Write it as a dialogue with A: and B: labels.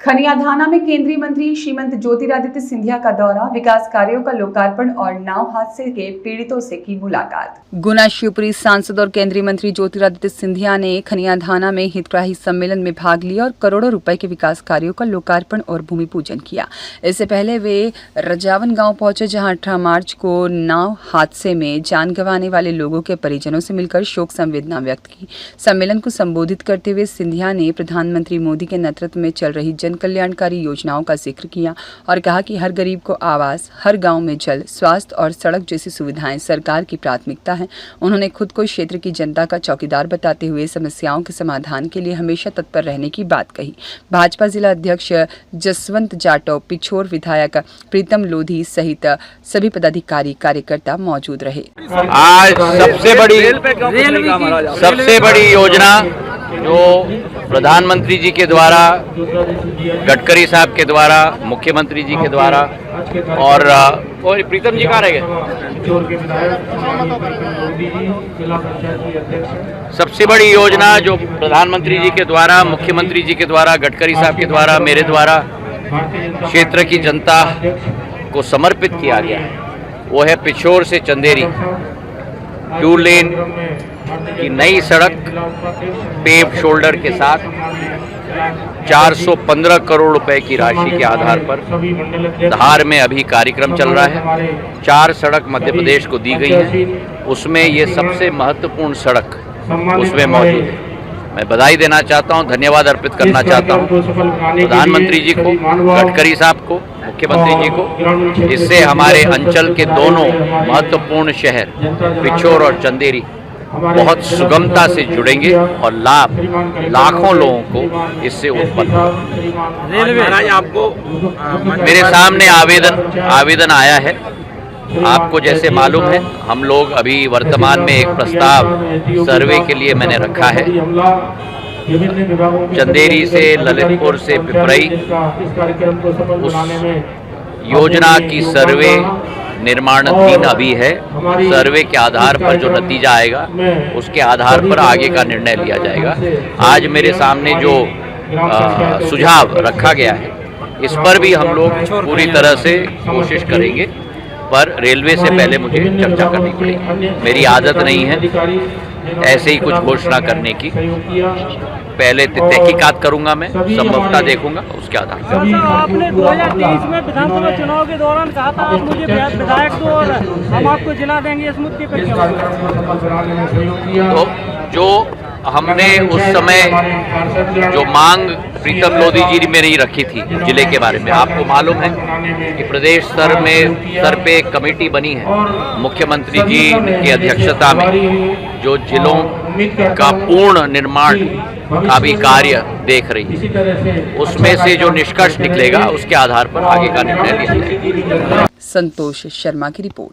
A: खनियाधाना में केंद्रीय मंत्री श्रीमती ज्योतिरादित्य सिंधिया का दौरा, विकास कार्यों का लोकार्पण और नाव हादसे के पीड़ितों से की मुलाकात। गुना शिवपुरी सांसद और केंद्रीय मंत्री ज्योतिरादित्य सिंधिया ने खनियाधाना में हितग्राही सम्मेलन में भाग लिया और करोड़ों रुपए के विकास कार्यों का लोकार्पण और भूमि पूजन किया। इससे पहले वे रजावन गांव पहुंचे, जहां 18 मार्च को नाव हादसे में जान गंवाने वाले लोगों के परिजनों से मिलकर शोक संवेदना व्यक्त की। सम्मेलन को संबोधित करते हुए सिंधिया ने प्रधानमंत्री मोदी के नेतृत्व में चल रही जन कल्याणकारी योजनाओं का जिक्र किया और कहा कि हर गरीब को आवास, हर गांव में जल, स्वास्थ्य और सड़क जैसी सुविधाएं सरकार की प्राथमिकता है। उन्होंने खुद को क्षेत्र की जनता का चौकीदार बताते हुए समस्याओं के समाधान के लिए हमेशा तत्पर रहने की बात कही। भाजपा जिला अध्यक्ष जसवंत जाटव, पिछोर विधायक प्रीतम लोधी सहित सभी पदाधिकारी कार्यकर्ता मौजूद रहे।
B: आज सबसे बड़ी योजना जो प्रधानमंत्री जी के द्वारा, गडकरी साहब के द्वारा, मुख्यमंत्री जी के द्वारा और प्रीतम जी कहाँ रह गए, सबसे बड़ी योजना जो प्रधानमंत्री जी के द्वारा, मुख्यमंत्री जी के द्वारा, गडकरी साहब के द्वारा, मेरे द्वारा क्षेत्र की जनता को समर्पित किया गया है, वो है पिछोर से चंदेरी 2 लेन की नई सड़क पेव शोल्डर के साथ 415 करोड़ रुपए की राशि के आधार पर धार में अभी कार्यक्रम चल रहा है। 4 सड़क मध्य प्रदेश को दी गई है, उसमें ये सबसे महत्वपूर्ण सड़क उसमें मौजूद है। मैं बधाई देना चाहता हूं, धन्यवाद अर्पित करना चाहता हूं प्रधानमंत्री जी को, गडकरी साहब को, मुख्यमंत्री जी को। इससे हमारे अंचल के दोनों महत्वपूर्ण शहर पिछोर और चंदेरी बहुत सुगमता से जुड़ेंगे और लाभ लाखों लोगों को इससे उत्पन्न होगा। आपको मेरे सामने आवेदन आया है। आपको जैसे मालूम है, हम लोग अभी वर्तमान में एक प्रस्ताव सर्वे के लिए मैंने रखा है। चंदेरी से, ललितपुर से पिपरई, उस योजना की सर्वे निर्माणाधीन अभी है। सर्वे के आधार पर जो नतीजा आएगा उसके आधार पर आगे का निर्णय लिया जाएगा। आज मेरे सामने जो सुझाव रखा गया है, इस पर भी हम लोग पूरी तरह से कोशिश करेंगे, पर रेलवे से पहले मुझे चर्चा करनी पड़ेगी। मेरी आदत नहीं है ऐसे ही कुछ घोषणा करने की, पहले तहकीकात करूंगा, मैं संभवतः देखूंगा, उसके आधार पर।
C: आपने 2023 में विधानसभा चुनाव के दौरान कहा था आप मुझे विधायक दो और हम आपको जिला देंगे, इस मुद्दे पर
B: तो जो हमने उस समय जो मांग प्रीतम लोधी जी मेरी रखी थी जिले के बारे में, आपको मालूम है कि प्रदेश स्तर पे एक कमेटी बनी है मुख्यमंत्री जी की अध्यक्षता में, जो जिलों का पूर्ण निर्माण का भी कार्य देख रही है। उसमें से जो निष्कर्ष निकलेगा उसके आधार पर आगे का निर्णय लिया जाएगा।
A: संतोष शर्मा की रिपोर्ट।